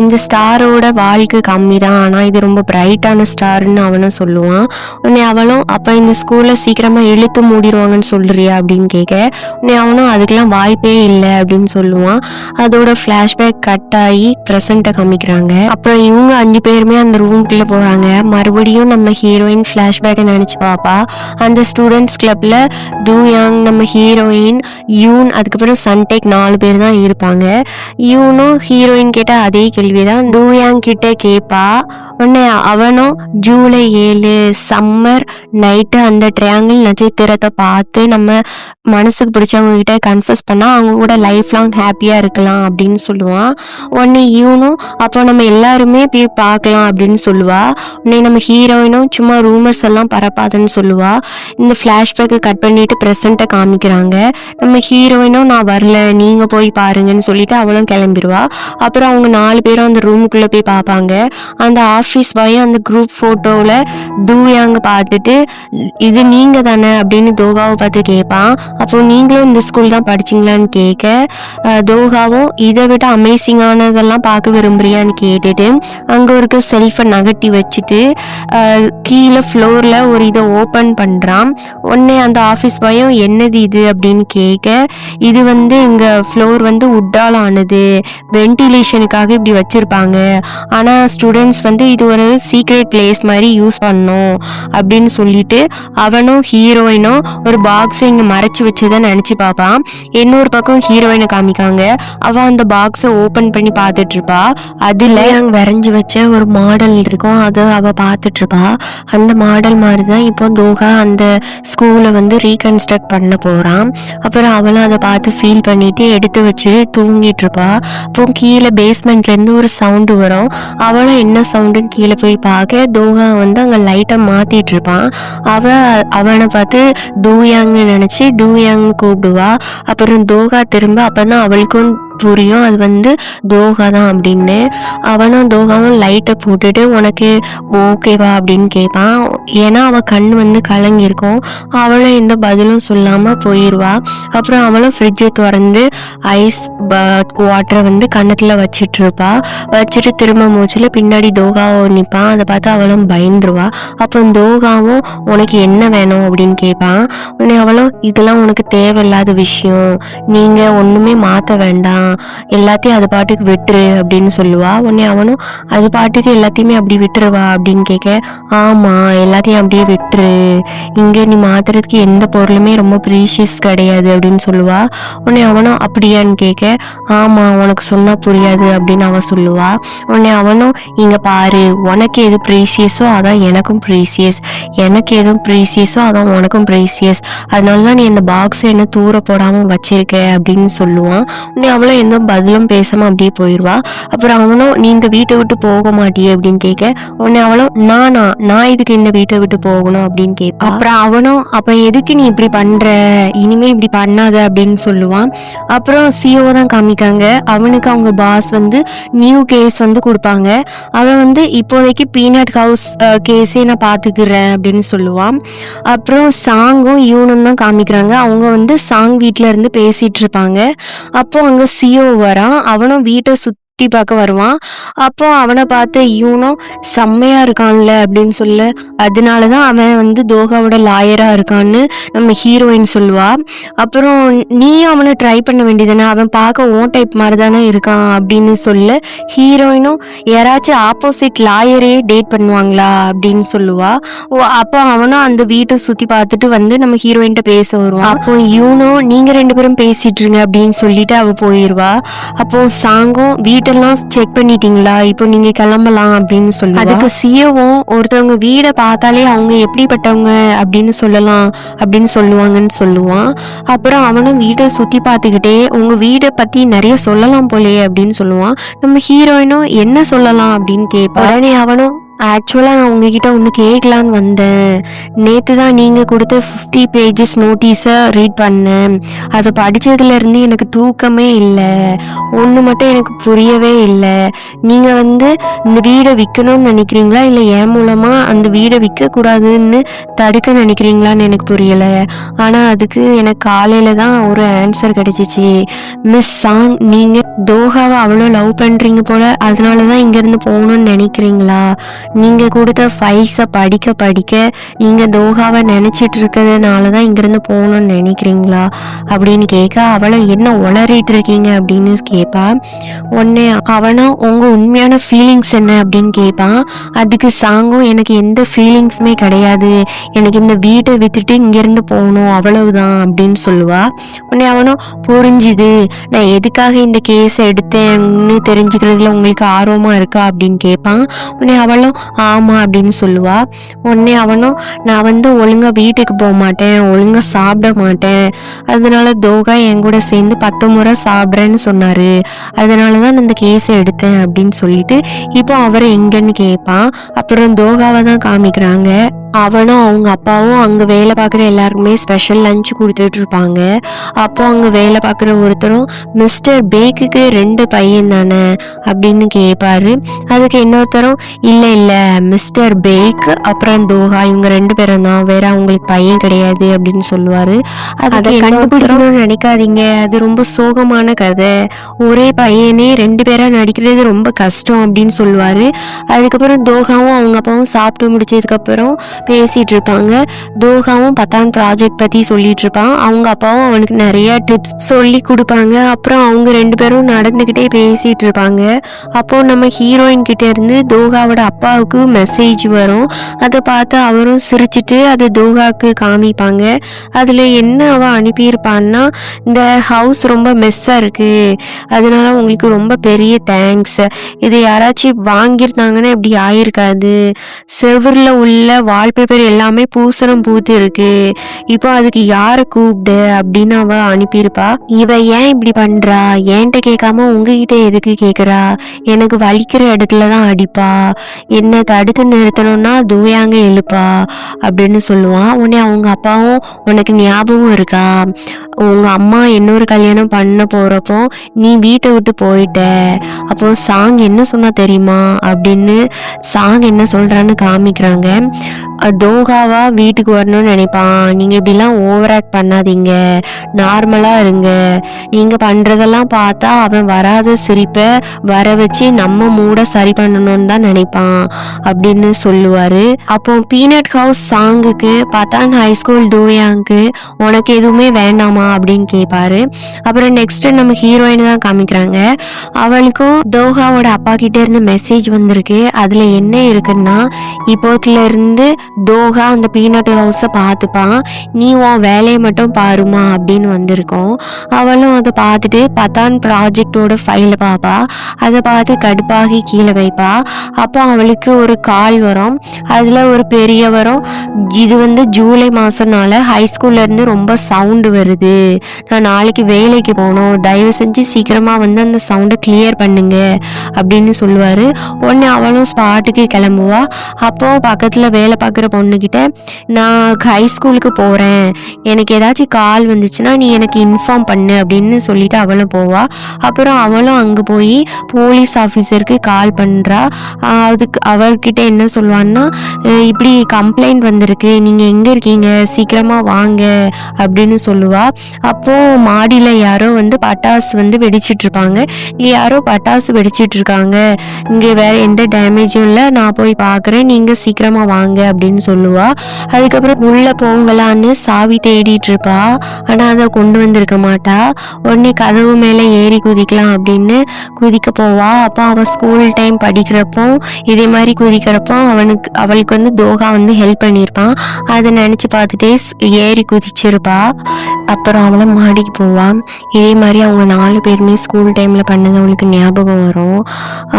இந்த ஸ்டாரோட வாழ்க்கை கம்மி தான், ஆனால் இது ரொம்ப பிரைட்டான ஸ்டார்ன்னு அவனும் சொல்லுவான். உடனே அவளும் அப்போ இந்த ஸ்கூலில் சீக்கிரமாக இழுத்து மூடிடுவாங்கன்னு சொல்றியா அப்படின்னு கேட்க, உடனே அவனும் அதுக்கெல்லாம் வாய்ப்பே இல்லை அப்படின்னு சொல்லுவான். அதோட ஃப்ளாஷ்பேக் கட் ஆகி ப்ரெசண்ட்டை காமிக்கிறாங்க. அப்புறம் இவங்க 5 பேருமே அந்த ரூம்குள்ளே போகிறாங்க. மறுபடியும் நம்ம ஹீரோயின் ஃப்ளாஷ்பேக்கை நினச்சி பாப்பா. அந்த ஸ்டூடெண்ட்ஸ் கிளப்பில் டூயாங், நம்ம ஹீரோயின், யூன், அதுக்கப்புறம் சன்டேக் 4 பேர் தான் இருப்பாங்க. இவனும் ஹீரோயின் கேட்ட அதே கேள்வி தான் டூயாங் கிட்ட கேட்பா. உடனே அவனும் ஜூலை 7 சம்மர் நைட்டு அந்த ட்ரையாங்கிள் நட்சத்திரத்தை பார்த்து நம்ம மனசுக்கு பிடிச்சவங்க கிட்ட கன்ஃபஸ் பண்ணால் அவங்க கூட லைஃப் லாங் ஹாப்பியாக இருக்கலாம் அப்படின்னு சொல்லுவான். உடனே இவனும் அப்போ நம்ம எல்லாருமே போய் பார்க்கலாம் அப்படின்னு சொல்லுவா. உடனே நம்ம ஹீரோயினும் சும்மா ரூமர்ஸ் எல்லாம் பரப்பாதுன்னு சொல்லுவா. இந்த ஃப்ளாஷ்பேக்கை கட் பண்ணிட்டு ப்ரெசண்ட்டை காமிக்கிறாங்க. நம்ம ஹீரோயினும் நான் வரல, நீங்கள் போய் பாருங்கன்னு சொல்லிட்டு அவளும் கிளம்பிடுவா. அப்புறம் அவங்க 4 பேரும் அந்த ரூமுக்குள்ளே போய் பார்ப்பாங்க. அந்த ஆஃபீஸ் பாயும் அந்த குரூப் ஃபோட்டோவில் டூயாங்க பார்த்துட்டு இது நீங்கள் தானே அப்படின்னு தோகாவை பார்த்து கேட்பான். அப்போ நீங்களும் இந்த ஸ்கூல் தான் படிச்சிங்களான்னு கேட்க, தோகாவும் இதை விட அமேசிங்கானதெல்லாம் பார்க்க விரும்புறியான்னு கேட்டுட்டு அங்கே இருக்க செல்ஃபை நகட்டி வச்சுட்டு கீழே ஃப்ளோரில் ஒரு இதை ஓப்பன் பண்ணுறான். உடனே அந்த ஆஃபீஸ் பாயும் என்னது இது அப்படின்னு கேட்க, இது வந்து எங்கள் ஃப்ளோர் வந்து உட்டால் ஆனது, வென்டிலேஷனுக்காக இப்படி வச்சுருப்பாங்க, ஆனால் ஸ்டூடெண்ட்ஸ் வந்து இது ஒரு சீக்ரெட் பிளேஸ் மாதிரி யூஸ் பண்ணணும் அப்படின்னு சொல்லிட்டு அவனும் ஹீரோயினும் ஒரு பாக்ஸை இங்கே மறைச்சி வச்சுதான் நினச்சி பார்ப்பான். இன்னொரு பக்கம் ஹீரோயினை காமிக்காங்க. அவள் அந்த பாக்ஸை ஓப்பன் பண்ணி பார்த்துட்ருப்பா. அதில் அங்கே வரைஞ்சி வச்ச ஒரு மாடல் இருக்கும், அதை அவள் பார்த்துட்ருப்பா. அந்த மாடல் மாதிரி தான் இப்போ தோகா அந்த ஸ்கூலை வந்து ரீகன்ஸ்ட்ரக்ட் பண்ண போகிறான். அப்புறம் அவளும் அதை பார்த்து ஃபீல் பண்ணிட்டு எடுத்து வச்சுட்டு தூங்கிட்டு இருப்பா. அப்போ கீழே பேஸ்மெண்ட்லேருந்து ஒரு சவுண்டு வரும். அவளும் என்ன சவுண்டுன்னு கீழே போய் பார்க்க தோகா வந்து அங்கே லைட்டை மாற்றிட்டு இருப்பான். அவனை பார்த்து டூயாங்னு நினச்சி டூயாங்னு கூப்பிடுவா. அப்புறம் தோகா திரும்ப அப்போ தான் அவளுக்கும் புரியும் அது வந்து தோகா தான் அப்படின்னு. அவனும் தோகாவும் லைட்டை போட்டுட்டு உனக்கு ஓகேவா அப்படின்னு கேட்பான். ஏன்னா அவள் கண் வந்து கலங்கியிருக்கும். அவளும் எந்த பதிலும் சொல்லாமல் போயிடுவா. அப்புறம் அவளும் ஃப்ரிட்ஜை திறந்து ஐஸ் வாட்டரை வந்து கன்னத்தில் வச்சிட்ருப்பா. வச்சுட்டு திரும்ப மூச்சில் பின்னாடி தோகாவும் நிற்பான். அதை பார்த்து அவளும் பயந்துருவா. அப்போ தோகாவும் உனக்கு என்ன வேணும் அப்படின்னு கேட்பான். உடனே அவளும் இதெல்லாம் உனக்கு தேவையில்லாத விஷயம், நீங்கள் ஒன்றுமே மாற்ற வேண்டாம், எல்லாத்தையும் அது பாட்டுக்கு விட்டுரு அப்படின்னு சொல்லுவா. உடனே அவனும் அது பாட்டுக்கு எல்லாத்தையுமே அப்படி விட்டுருவா அப்படின்னு கேட்க, ஆமாம் எல்லாத்தையும் அப்படியே விட்டுரு, இங்கே நீ மாற்றுறதுக்கு எந்த பொருளுமே ரொம்ப ப்ரீஷியஸ் கிடையாது அப்படின்னு சொல்லுவா. உடனே அவனும் அப்படியான்னு கேட்க, ஆமாம் உனக்கு சொன்னால் புரியாது அப்படின்னு அவன் சொல்லுவா. உடனே அவனும் இங்கே பாரு, உனக்கு எது ப்ரீசியஸோ அதான் எனக்கும் ப்ரீசியஸ், எனக்கு எதுவும் ப்ரீசியஸோ அதான் உனக்கும் ப்ரீசியஸ், அதனால தான் நீ இந்த பாக்ஸை என்ன தூர போடாமல் வச்சிருக்க அப்படின்னு சொல்லுவான். உடனே அவளும் எந்த பதிலும் பேசாமல் அப்படியே போயிடுவா. அப்புறம் அவனும் நீ இந்த வீட்டை விட்டு போக மாட்டியே அப்படின்னு கேட்க, உடனே அவளும் நான் இதுக்கு இந்த வீட்டை விட்டு போகணும் அப்படின்னு கேட்பான். அப்புறம் அவனும் அப்போ எதுக்கு நீ இப்படி பண்ணுற, இனிமே இப்படி பண்ணாத அப்படின்னு சொல்லுவான். அப்புறம் சிஓ தான் காமிக்காங்க. அவனுக்கு அவங்க பாஸ் வந்து நியூ கேஸ் வந்து கொடுப்பாங்க. அவன் வந்து இப்போதைக்கு பீனட் ஹவுஸ் கேஸே நான் பார்த்துக்கிறேன் அப்படின்னு சொல்லுவான். அப்புறம் சாங்கும் யூனும் தான் காமிக்கிறாங்க. அவங்க வந்து சாங் வீட்டில் இருந்து பேசிகிட்டு இருப்பாங்க. அப்போ அங்கே சிஓ வரான். அவனும் வீட்டை சுற்றி பார்க்க வருவான். அப்போ அவனை பார்த்து யூனோ செம்மையா இருக்கான்ல அப்படின்னு சொல்ல, அதனால தான் அவன் வந்து தோகாவோட லாயரா இருக்கான்னு நம்ம ஹீரோயின் சொல்லுவா. அப்புறம் நீயும் அவனை ட்ரை பண்ண வேண்டியதானே, அவன் பார்க்க ஓன் டைப் மாதிரி தானே இருக்கான் அப்படின்னு சொல்ல, ஹீரோயினும் யாராச்சும் ஆப்போசிட் லாயரே டேட் பண்ணுவாங்களா அப்படின்னு சொல்லுவா. அப்போ அவனும் அந்த வீட்டை சுற்றி பார்த்துட்டு வந்து நம்ம ஹீரோயின்ட்ட பேச வருவான். அப்போ யூனோ நீங்கள் 2 பேரும் பேசிட்டு இருங்க அப்படின்னு சொல்லிட்டு அவள் போயிடுவா. அப்போ சாங்கும் வீட்டெல்லாம் செக் பண்ணிட்டீங்களா, இப்போ நீங்க கிளம்பலாம் அப்படின்னு சொல்லி, அதுக்கு சிஓவும் ஒருத்தவங்க வீடை பார்த்தாலே அவங்க எப்படிப்பட்டவங்க அப்படின்னு சொல்லலாம் அப்படின்னு சொல்லுவாங்கன்னு சொல்லுவான். அப்புறம் அவனும் வீட்டை சுற்றி பார்த்துக்கிட்டே உங்க வீடை பற்றி நிறைய சொல்லலாம் போலே அப்படின்னு சொல்லுவான். நம்ம ஹீரோயினும் என்ன சொல்லலாம் அப்படின்னு கேட்பான். உடனே அவனும் ஆக்சுவலாக நான் உங்ககிட்ட ஒன்று கேட்கலான்னு வந்தேன், நேற்று தான் நீங்கள் கொடுத்த 50 பேஜஸ் நோட்டீஸை ரீட் பண்ணேன், அதை படித்ததுலேருந்து எனக்கு தூக்கமே இல்லை, ஒன்று மட்டும் எனக்கு புரியவே இல்லை, நீங்கள் வந்து இந்த வீடை விற்கணும்னு நினைக்கிறீங்களா இல்லை என் மூலமாக அந்த வீடை விற்கக்கூடாதுன்னு தடுக்க நினைக்கிறீங்களான்னு எனக்கு புரியலை, ஆனால் அதுக்கு எனக்கு காலையில் தான் ஒரு ஆன்சர் கிடைச்சிச்சு, மிஸ் சாங் நீங்கள் தோகாவை அவ்வளோ லவ் பண்ணுறீங்க போல், அதனால தான் இங்கேருந்து போகணும்னு நினைக்கிறீங்களா, நீங்கள் கொடுத்த ஃபைல்ஸை படிக்க படிக்க நீங்கள் தோகாவை நினச்சிட்டு இருக்கிறதுனால தான் இங்கேருந்து போகணும்னு நினைக்கிறீங்களா அப்படின்னு கேட்க, அவளை என்ன உளறிட்டு இருக்கீங்க அப்படின்னு கேட்பா. உடனே அவனும் உங்கள் உண்மையான ஃபீலிங்ஸ் என்ன அப்படின்னு கேட்பான். அதுக்கு சாங்கும் எனக்கு எந்த ஃபீலிங்ஸுமே கிடையாது, எனக்கு இந்த வீட்டை விற்றுட்டு இங்கேருந்து போகணும் அவ்வளவுதான் அப்படின்னு சொல்லுவா. உடனே அவனும் புரிஞ்சுது, நான் எதுக்காக இந்த கேஸை எடுத்தேன்னு தெரிஞ்சுக்கிறதுல உங்களுக்கு ஆர்வமாக இருக்கா அப்படின்னு கேட்பான். உடனே அவளும் ஆமாம் அப்படின்னு சொல்லுவா. உடனே அவனும் நான் வந்து ஒழுங்காக வீட்டுக்கு போக மாட்டேன், ஒழுங்காக சாப்பிட மாட்டேன், அதனால தோகா என் கூட சேர்ந்து 10 முறை சாப்பிட்றேன்னு சொன்னார், அதனால தான் நான் இந்த கேஸை எடுத்தேன் அப்படின்னு சொல்லிட்டு இப்போ அவரை எங்கன்னு கேட்பான். அப்புறம் தோகாவை தான் காமிக்கிறாங்க. அவனும் அவங்க அப்பாவும் அங்கே வேலை பார்க்குற எல்லாருக்குமே ஸ்பெஷல் லஞ்ச் கொடுத்துட்டு இருப்பாங்க. அப்போ அங்கே வேலை பார்க்குற ஒருத்தரும் மிஸ்டர் பேக்குக்கு 2 பையன் தானே அப்படின்னு கேட்பாரு. அதுக்கு இன்னொருத்தரும் இல்லை மிஸ்டர் பேக் அப்புறம் தோகா இவங்க 2 பேரும் தான், வேற அவங்களுக்கு பையன் கிடையாது அப்படின்னு சொல்லுவார். அதை கண்டுபிடிக்கணும்னு நினைக்காதீங்க, அது ரொம்ப சோகமான கதை, ஒரே பையனே 2 பேராக நடிக்கிறது ரொம்ப கஷ்டம் அப்படின்னு சொல்லுவார். அதுக்கப்புறம் தோகாவும் அவங்க அப்பாவும் சாப்பிட்டு முடிச்சதுக்கப்புறம் பேசிகிட்டு இருப்பாங்க. தோகாவும் 10ஆம் ப்ராஜெக்ட் பற்றி சொல்லிட்டு இருப்பான். அவங்க அப்பாவும் அவனுக்கு நிறைய டிப்ஸ் சொல்லி கொடுப்பாங்க. அப்புறம் அவங்க 2 பேரும் நடந்துக்கிட்டே பேசிகிட்டு இருப்பாங்க. அப்போது நம்ம ஹீரோயின் கிட்ட இருந்து தோகாவோட அப்பாவுக்கு மெசேஜ் வரும். அதை பார்த்து அவரும் சிரிச்சிட்டு அதை தோகாவுக்கு காமிப்பாங்க. அதில் என்ன அவள் அனுப்பியிருப்பான்னா, இந்த ஹவுஸ் ரொம்ப மெஸ்ஸாக இருக்குது, அதனால உங்களுக்கு ரொம்ப பெரிய தேங்க்ஸ், இது யாராச்சும் வாங்கியிருந்தாங்கன்னா இப்படி ஆயிருக்காது, செவரில் உள்ள வால் வால்பேப்பர் எல்லாமே பூசணம் பூத்து இருக்கு, இப்போ அதுக்கு யாரை கூப்பிடு அப்படின்னு அவ அனுப்பியிருப்பா. இவ ஏன் இப்படி பண்றா, என்கிட்ட கேட்காம உங்ககிட்ட எதுக்கு கேட்குறா, எனக்கு வலிக்கிற இடத்துல தான் அடிப்பா, என்னை தடுத்து நிறுத்தணும்னா தூயாங்க எழுப்பா அப்படின்னு சொல்லுவான். உடனே அவங்க அப்பாவும் உனக்கு ஞாபகம் இருக்கா, உங்க அம்மா இன்னொரு கல்யாணம் பண்ண போறப்போ நீ வீட்டை விட்டு போயிட்ட, அப்போ சாங் என்ன சொன்னா தெரியுமா அப்படின்னு சாங் என்ன சொல்றான்னு காமிக்கிறாங்க. தோகாவா வீட்டுக்கு வரணும்னு நினைப்பான், நீங்க இப்படிலாம் ஓவர் ஆக்ட் பண்ணாதீங்க, நார்மலா இருங்க, நீங்க பண்றதெல்லாம் பார்த்தா அவன் வராத சிரிப்பை வர வச்சு நம்ம மூட சரி பண்ணணும்னு தான் நினைப்பான் அப்படின்னு சொல்லுவாரு. அப்போ பீனட் ஹவுஸ் சாங்குக்கு பதான் ஹைஸ்கூல் தூயாங்கு உனக்கு எதுவுமே வேண்டாமா அப்படின்னு கேட்பாரு. அப்புறம் நெக்ஸ்ட் நம்ம ஹீரோயின் தான் காமிக்கிறாங்க. அவளுக்கும் தோகாவோட அப்பா கிட்ட இருந்து மெசேஜ் வந்திருக்கு. அதுல என்ன இருக்குன்னா, இப்போத்துல இருந்து தோகா அந்த பீனட் ஹவுஸை பார்த்துப்பான், நீ உன் வேலையை மட்டும் பாருமா அப்படின்னு வந்திருக்கோம். அவளும் அதை பார்த்துட்டு பதான் ப்ராஜெக்டோட ஃபைலை பார்ப்பா. அதை பார்த்து கடுப்பாகி கீழே வைப்பா. அப்போ அவளுக்கு ஒரு கால் வரும். அதில் ஒரு பெரியவரும், இது ஜூலை மாதம்னால ஹைஸ்கூல்ல இருந்து ரொம்ப சவுண்டு வருது, நான் நாளைக்கு வேலைக்கு போகணும், தயவு செஞ்சு சீக்கிரமாக அந்த சவுண்டை கிளியர் பண்ணுங்க அப்படின்னு சொல்லுவார். உடனே அவளும் ஸ்பாட்டுக்கு கிளம்புவா. அப்போ பக்கத்தில் வேலை பார்க்குற பொண்ணுக்கிட்ட, நான் ஹைஸ்கூலுக்கு போகிறேன், எனக்கு ஏதாச்சும் கால் வந்துச்சுன்னா நீ எனக்கு இன்ஃபார்ம் பண்ணு அப்படின்னு சொல்லிட்டு அவளும் போவா. அப்புறம் அவளும் அங்கே போய் போலீஸ் ஆஃபீஸருக்கு கால் பண்ணுறா. அதுக்கு அவர்கிட்ட என்ன சொல்லுவான்னா, இப்படி கம்ப்ளைண்ட் வந்திருக்கு, நீங்கள் எங்கே இருக்கீங்க, சீக்கிரமாக வாங்க அப்படின்னு சொல்லுவா. அப்போது மாடியில் யாரோ பட்டாசு வெடிச்சிட்டு இருப்பாங்க, இங்கே யாரோ பட்டாசு வெடிச்சிட்டு இருக்காங்க, இங்கே வேற எந்த டேமேஜும் இல்லை, நான் போய் பார்க்குறேன், நீங்கள் சீக்கிரமாக வாங்க அப்படின்னு சொல்லுவா. அதுக்கப்புறம் உள்ளே போங்களான்னு சாவி தேடிட்டு இருப்பா, ஆனால் அதை கொண்டு வந்திருக்க மாட்டா. உடனே கதவு மேலே ஏறி குதிக்கலாம் அப்படின்னு குதிக்க போவா. அப்போ அவள் ஸ்கூல் டைம் படிக்கிறப்போ இதே மாதிரி குதிக்கிறப்போ அவளுக்கு தோகா ஹெல்ப் பண்ணியிருப்பான். அதை நினச்சி பார்த்துட்டே ஏறி குதிச்சிருப்பா. அப்புறம் அவளை மாடிக்கு போவான். இதே மாதிரி அவங்க 4 பேருமே ஸ்கூல் டைமில் பண்ணது அவளுக்கு ஞாபகம் வரும்.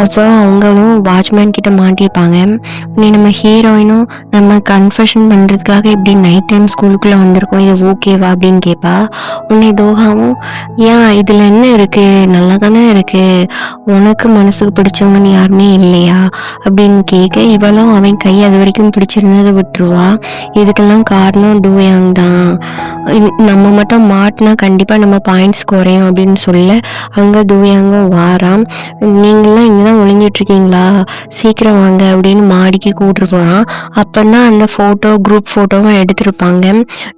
அப்புறம் அவங்களும் வாட்ச்மேன் கிட்ட மாட்டியிருப்பாங்க. நீ நம்ம ஹீரோயினும் நம்ம கன்ஃபெஷன் பண்ணுறதுக்காக இப்படி நைட் டைம் ஸ்கூலுக்குள்ளே வந்திருக்கோம், இது ஓகேவா அப்படின்னு கேட்பா. உன்னை தோகாவும், ஏன் இதில் என்ன இருக்குது, நல்லா தானே இருக்குது, உனக்கு மனசுக்கு பிடிச்சவங்கன்னு யாருமே இல்லையா அப்படின்னு கேட்க, இவளும் அவன் கை அது வரைக்கும் பிடிச்சிருந்ததை விட்டுருவா. இதுக்கெல்லாம் காரணம் டூயாங் தான், நம்ம மட்டும் மாட்டினா கண்டிப்பாக நம்ம பாயிண்ட்ஸ் குறையும் அப்படின்னு சொல்ல அங்கே டூயாங்கும் வாராம். நீங்களாம் இங்கே தான் ஒளிஞ்சிட்ருக்கீங்களா, சீக்கிரம் வாங்க அப்படின்னு மாடிக்கு கூப்பிட்டு போகிறான். அப்போன்னா அந்த ஃபோட்டோ குரூப் ஃபோட்டோவும் எடுத்திருப்பாங்க.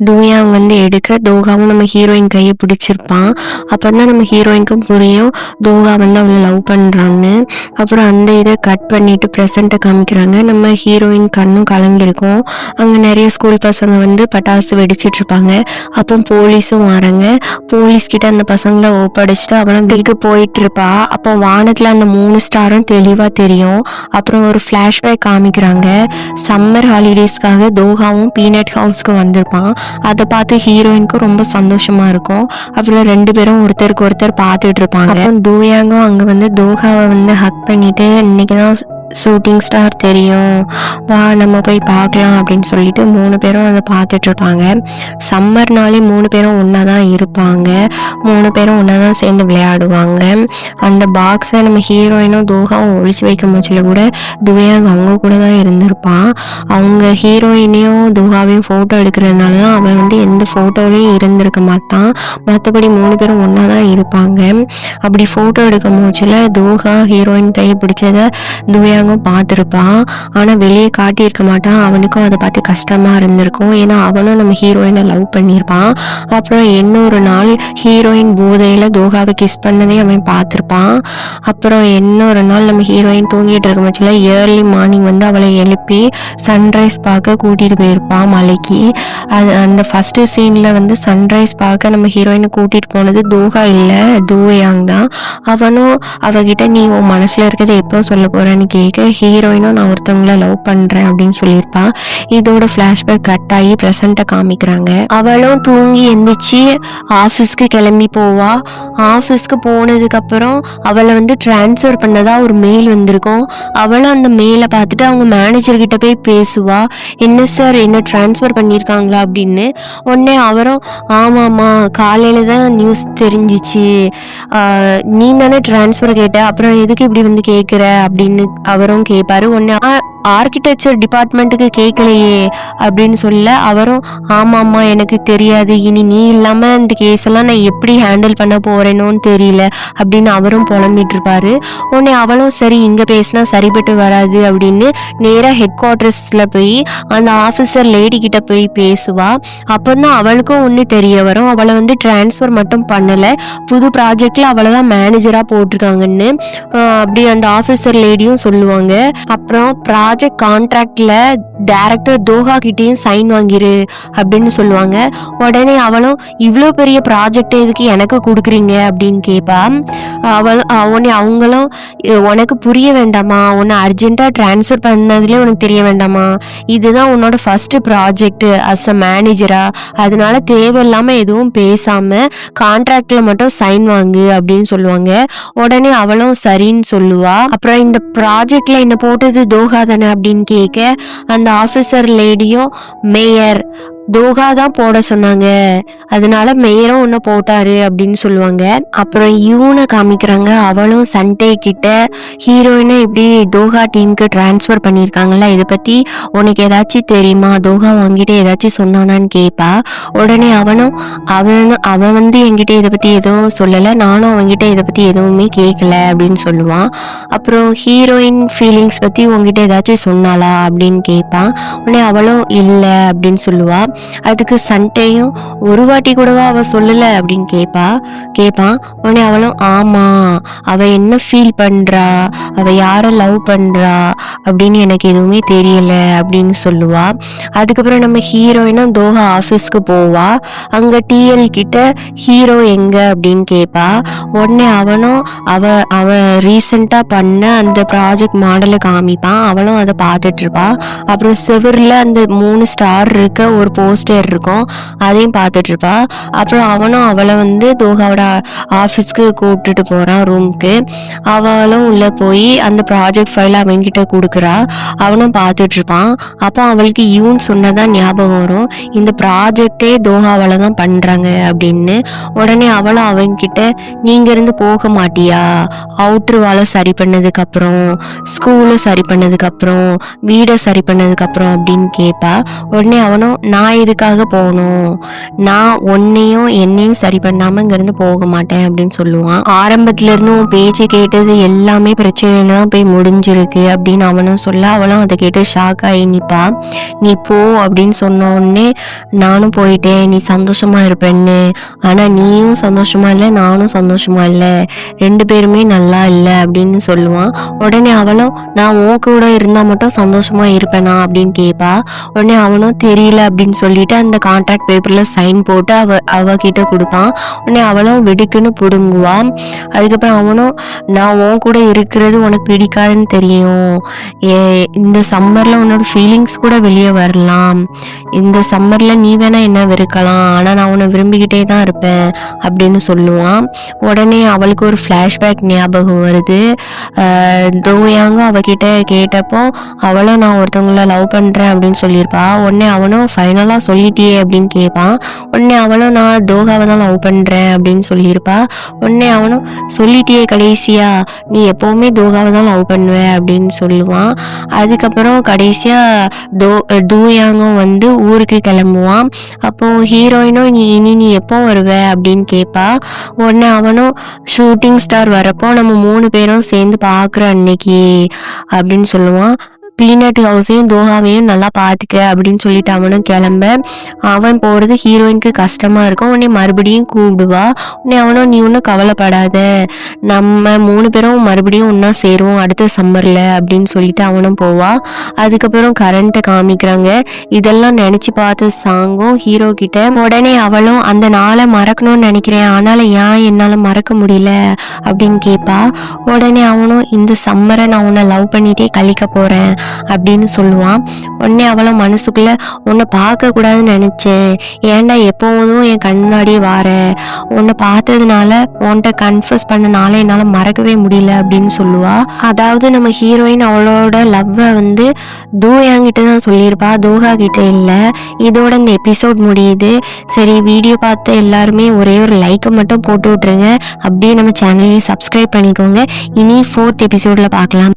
டூயாங் எடுக்க தோகாவும் நம்ம ஹீரோயின் கையை பிடிச்சிருப்பான். அப்போ தான் நம்ம ஹீரோயினுக்கும் புரியும் தோகா அவளை லவ் பண்ணுறான்னு. அப்புறம் அந்த இதை கட் பண்ணிட்டு ப்ரெசண்ட்டை காமிக்கிறாங்க. நம்ம ஹீரோயின் கண்ணும் கலங்கியிருக்கும். அங்கே நிறைய ஸ்கூல் பசங்க பட்டாசு வெடிச்சிட்டு இருப்பாங்க. அப்போ போலீஸும் வராங்க. போலீஸ்கிட்ட அந்த பசங்களை ஒப்படைச்சிட்டு அவளை வீட்டுக்கு போயிட்டு இருப்பா. அப்போ வானத்தில் அந்த 3 ஸ்டாரும் தெளிவாக தெரியும். அப்புறம் ஒரு ஃப்ளாஷ்பேக் காமிக்கிறாங்க. சம்மர் ஹாலிடேஸ்க்காக தோகாவும் பீனட் ஹவுஸ்க்கு வந்திருப்பான். அதை பார்த்து ஹீரோயினுக்கும் ரொம்ப சந்தோஷமா இருக்கும். அப்புறம் 2 பேரும் ஒருத்தருக்கு ஒருத்தர் பார்த்துட்டு இருப்பாங்க. அப்புறம் தூயாங்கும் அங்கே தோகாவை ஹக் பண்ணிட்டு, இன்னைக்கு தான் ஷூட்டிங் ஸ்டார் தெரியும், வா நம்ம போய் பார்க்கலாம் அப்படின்னு சொல்லிட்டு 3 பேரும் அதை பார்த்துட்டு இருப்பாங்க. சம்மர்னாலே 3 பேரும் ஒன்றா தான் இருப்பாங்க, 3 பேரும் ஒன்றா தான் சேர்ந்து விளையாடுவாங்க. அந்த பாக்ஸை நம்ம ஹீரோயினும் தோகாவும் ஒழிச்சு வைக்க முச்சில கூட துயாங் அவங்க கூட தான் இருந்திருப்பான். அவங்க ஹீரோயினையும் தோகாவையும் ஃபோட்டோ எடுக்கிறதுனால தான் அவன் எந்த ஃபோட்டோலையும் இருந்திருக்க மாட்டான். மற்றபடி 3 பேரும் ஒன்றா தான் இருப்பாங்க. அப்படி ஃபோட்டோ எடுக்க முச்சில தோகா ஹீரோயின் கையை பிடிச்சதை துயாங்கும் பார்த்துருப்பான். ஆனால் வெளியே காட்டியிருக்க மாட்டான். அவனுக்கும் அதை பார்த்து கஷ்டமாக இருந்திருக்கும், ஏன்னா அவனும் நம்ம ஹீரோயினை லவ் பண்ணியிருப்பான். அப்புறம் இன்னொரு நாள் ஹீரோயின் போதையில் தோகாவை கிஸ் பண்ணதே அவன் பார்த்துருப்பான். அப்புறம் இன்னொரு நாள் நம்ம ஹீரோயின் தூங்கிட்டு இருக்க மச்சில் ஏர்லி மார்னிங் அவளை எழுப்பி சன்ரைஸ் பார்க்க கூட்டிகிட்டு போயிருப்பான் மலைக்கு. அது அந்த ஃபஸ்ட்டு சீனில் சன்ரைஸ் பார்க்க நம்ம ஹீரோயினை கூட்டிகிட்டு போனது தோகா இல்லை, தூயாங் தான். அவனும் அவகிட்ட நீ உன் மனசில் இருக்கிறத எப்போ சொல்ல போகிறேன்னு கேட்க ஹீரோயினும் நான் ஒருத்தவங்கள லவ் பண்ணுறேன் அப்படின்னு சொல்லியிருப்பா. இதோட ஃப்ளாஷ்பேக் கட் ஆகி ப்ரெசண்ட்டை காமிக்கிறாங்க. அவளும் தூங்கி எந்திரிச்சு ஆஃபீஸ்க்கு கிளம்பி போவா. ஆஃபீஸ்க்கு போனதுக்கப்புறம் அவளை வந்து ட்ரான்ஸ்ஃபர் பண்ணதா ஒரு மெயில் வந்திருக்கும். அவளும் அந்த மெயிலை பார்த்துட்டு அவங்க மேனேஜர்கிட்ட போய் பேசுவா, என்ன சார் என்ன ட்ரான்ஸ்ஃபர் பண்ணியிருக்காங்களா அப்படின்னு. உடனே அவரும் ஆமாம்மா காலையில் தான் நியூஸ் தெரிஞ்சிச்சு, நீ தானே ட்ரான்ஸ்ஃபர் கேட்ட, அப்புறம் எதுக்கு இப்படி வந்து கேட்குற அப்படின்னு அவரும் கேட்பாரு. உடனே ஆர்கிடெக்சர் டிபார்ட்மெண்ட்டுக்கு கேட்கலையே அப்படின்னு சொல்ல அவரும் ஆமாம்மா எனக்கு தெரியாது, இனி நீ இல்லாமல் இந்த கேஸ் எல்லாம் நான் எப்படி ஹேண்டில் பண்ண போறேனோன்னு தெரியல அப்படின்னு அவரும் புலம்பிட்டு இருப்பாரு. உடனே அவளும் சரி இங்கே பேசினா சரிப்பட்டு வராது அப்படின்னு நேராக ஹெட் குவார்ட்டர்ஸில் போய் அந்த ஆஃபீஸர் லேடி கிட்ட போய் பேசுவா. அப்போ தான் அவளுக்கும் ஒன்று தெரிய வரும், அவளை வந்து டிரான்ஸ்ஃபர் மட்டும் பண்ணலை, புது ப்ராஜெக்டில் அவளை தான் மேனேஜராக போட்டிருக்காங்கன்னு அப்படி அந்த ஆஃபீஸர் லேடியும் சொல்லுவாங்க. அப்புறம் ப்ராஜெக்ட் கான்ட்ராக்டில் டைரக்டர் தோஹா கிட்டேயும் சைன் வாங்கிரு அப்படின்னு சொல்லுவாங்க. உடனே அவளும் இவ்வளோ பெரிய ப்ராஜெக்ட் எதுக்கு எனக்கு கொடுக்குறீங்க அப்படின்னு கேட்பா. உடனே அவங்களும் உனக்கு புரிய வேண்டாமா, உன்னை அர்ஜென்ட்டாக ட்ரான்ஸ்ஃபர் பண்ணதுலேயே உனக்கு தெரிய வேண்டாமா, இதுதான் உன்னோட ஃபஸ்ட்டு ப்ராஜெக்டு அஸ் அ மேனேஜராக, அதனால தேவையில்லாமல் எதுவும் பேசாமல் கான்ட்ராக்டில் மட்டும் சைன் வாங்கு அப்படின்னு சொல்லுவாங்க. உடனே அவளும் சரின்னு சொல்லுவா. அப்புறம் இந்த ப்ராஜெக்டில் என்ன போட்டது தோஹா தானே அப்படின்னு கேட்க அந்த ஆஃபீஸர் லேடியும் மேயர் தோஹா தான் போட சொன்னாங்க, அதனால மேயரும் ஒன்று போட்டாரு அப்படின்னு சொல்லுவாங்க. அப்புறம் இவனை காமிக்கிறாங்க. அவளும் சண்டே கிட்ட ஹீரோயினை இப்படி தோஹா டீமுக்கு டிரான்ஸ்ஃபர் பண்ணியிருக்காங்கல்ல, இதை பற்றி உனக்கு ஏதாச்சும் தெரியுமா, தோஹா வாங்கிட்டு ஏதாச்சும் சொன்னானான்னு கேட்பா. உடனே அவன் வந்து என்கிட்ட இதை பற்றி எதுவும் சொல்லலை, நானும் அவன்கிட்ட இதை பற்றி எதுவுமே கேட்கல அப்படின்னு சொல்லுவான். அப்புறம் ஹீரோயின் ஃபீலிங்ஸ் பற்றி உங்ககிட்ட ஏதாச்சும் சொன்னாளா அப்படின்னு கேட்பான். உடனே அவளும் இல்லை அப்படின்னு சொல்லுவா. அதுக்கு சண்டேயும் ஒரு வாட்டி கூடவா அவ சொல்லல அப்படின்னு கேட்பான். உடனே அவளும் ஆமா அவ என்ன ஃபீல் பண்றா, அவ யார லவ் பண்றா அப்படின்னு எனக்கு எதுவுமே தெரியல அப்படின்னு சொல்லுவா. அதுக்கப்புறம் நம்ம ஹீரோயினும் தோஹா ஆஃபீஸ்க்கு போவா. அங்க டிஎல் கிட்ட ஹீரோ எங்க அப்படின்னு கேட்பா. உடனே அவன் ரீசெண்டா பண்ண அந்த ப்ராஜெக்ட் மாடலை காமிப்பான். அவளும் அதை பார்த்துட்டு இருப்பா. அப்புறம் செவரில் அந்த 3 ஸ்டார் இருக்க ஒரு போஸ்டர் இருக்கும், அதையும் பார்த்துட்டு இருப்பா. அப்புறம் அவளை வந்து தோஹாவோட ஆஃபீஸ்க்கு கூப்பிட்டுட்டு போகிறான் ரூம்க்கு. அவளும் உள்ளே போய் அந்த ப்ராஜெக்ட் ஃபைல் அவன்கிட்ட கொடுக்குறா. அவனும் பார்த்துட்டு இருப்பான். அப்போ அவளுக்கு இவன் சொன்னதான் ஞாபகம் வரும், இந்த ப்ராஜெக்டே தோஹாவால் தான் பண்ணுறாங்க அப்படின்னு. உடனே அவளும் அவன்கிட்ட நீங்கள் இருந்து போக மாட்டியா, அவுட்ரு வாலை சரி பண்ணதுக்கப்புறம், ஸ்கூலை சரி பண்ணதுக்கப்புறம், வீடை சரி பண்ணதுக்கப்புறம் அப்படின்னு கேட்பா. உடனே அவனும் நான் எதுக்காக போகணும், நான் உன்னையும் என்னையும் சரி பண்ணாமல் இங்கேருந்து போக மாட்டேன் அப்படின்னு சொல்லுவான். ஆரம்பத்துல இருந்து உன் பேச்சு கேட்டது எல்லாமே பிரச்சனையில தான் போய் முடிஞ்சிருக்கு அப்படின்னு அவனும் சொல்ல, அவளும் அதை கேட்டு ஷாக் ஆகி நிற்பா. நீ போ அப்படின்னு சொன்ன உடனே நானும் போயிட்டேன், நீ சந்தோஷமா இருப்பேன்னு, ஆனால் நீயும் சந்தோஷமா இல்லை நானும் சந்தோஷமா இல்லை, 2 பேருமே நல்லா இல்லை அப்படின்னு சொல்லுவான். உடனே அவளும் நான் உன் கூட இருந்தால் மட்டும் சந்தோஷமா இருப்பேனா அப்படின்னு கேட்பா. உடனே அவனும் தெரியல அப்படின்னு சொல்லிட்டு அந்த கான்ட்ராக்ட் பேப்பர்ல சைன் போட்டு அவகிட்ட கொடுப்பான். உடனே அவளும் வெடுக்குன்னு பிடுங்குவான். அதுக்கப்புறம் அவனும் நான் உன் கூட இருக்கிறது உனக்கு பிடிக்காதுன்னு தெரியும், இந்த சம்மர்ல உன்னோட ஃபீலிங்ஸ் கூட வெளியே வரலாம், இந்த சம்மர்ல நீ வேணா என்ன வெறுக்கலாம், ஆனா நான் உன்னை விரும்பிக்கிட்டே தான் இருப்பேன் அப்படின்னு சொல்லுவான். உடனே அவளுக்கு ஒரு ஃப்ளாஷ்பேக் ஞாபகம் வருது. தோயாங்க அவகிட்ட கேட்டப்போ அவளும் நான் ஒருத்தவங்கள லவ் பண்றேன் அப்படின்னு சொல்லியிருப்பா. உடனே அவனும் ஃபைனலாக சொல்லிட்டியே அப்படின்னு கேட்பான். உடனே அவளும் நான் தோஹாவை தான் லவ் பண்ணுறேன் அப்படின்னு சொல்லியிருப்பா. உடனே அவனும் சொல்லிட்டியே கடைசியா, நீ எப்போவுமே தோஹாவை தான் லவ் பண்ணுவேன் அப்படின்னு சொல்லுவான். அதுக்கப்புறம் கடைசியாக தோயாங்கும் வந்து ஊருக்கு கிளம்புவான். அப்போ ஹீரோயினும் நீ எப்போ வருவ அப்படின்னு கேட்பா. உடனே அவனும் ஷூட்டிங் ஸ்டார் வரப்போ நம்ம 3 பேரும் சேர்ந்து பார்க்குற அன்னைக்கு அப்படின்னு சொல்லுவான். பீனட் ஹவுஸையும் தோஹாவையும் நல்லா பார்த்துக்க அப்படின்னு சொல்லிட்டு அவனும் கிளம்ப அவன் போகிறது ஹீரோயினுக்கு கஷ்டமாக இருக்கும். உடனே மறுபடியும் கூப்பிடுவா. உடனே அவனும் நீ ஒன்றும் கவலைப்படாத, நம்ம 3 பேரும் மறுபடியும் ஒன்றா சேருவோம் அடுத்த சம்மரில் அப்படின்னு சொல்லிட்டு அவனும் போவா. அதுக்கப்புறம் கரண்ட்டை காமிக்கிறாங்க. இதெல்லாம் நினச்சி பார்த்த சாங்கும் ஹீரோ கிட்ட. உடனே அவளும் அந்த நாளை மறக்கணும்னு நினைக்கிறேன், ஆனால் ஏன் என்னால் மறக்க முடியல அப்படின்னு கேட்பா. உடனே அவனும் இந்த சம்மரை நான் உன்னை லவ் பண்ணிட்டே கழிக்க போகிறேன் அப்படின்னு சொல்லுவான். உடனே அவளும் மனசுக்குள்ளே உன்னை பார்க்கக்கூடாதுன்னு நினச்சேன், ஏன்டா எப்போதும் என் கண்ணாடியே வார, உன்னை பார்த்ததுனால உன்கிட்ட கன்ஃபர்ஸ் பண்ணனால என்னால் மறக்கவே முடியல அப்படின்னு சொல்லுவா. அதாவது நம்ம ஹீரோயின் அவளோட லவ்வை வந்து தோயாங்கிட்ட தான் சொல்லியிருப்பா, தோஹா கிட்ட இல்லை. இதோட இந்த எபிசோட் முடியுது. சரி, வீடியோ பார்த்த எல்லாருமே ஒரே ஒரு லைக்கை மட்டும் போட்டு விட்ருங்க. அப்படியே நம்ம சேனலையும் சப்ஸ்கிரைப் பண்ணிக்கோங்க. இனி 4th எபிசோடில் பார்க்கலாம்.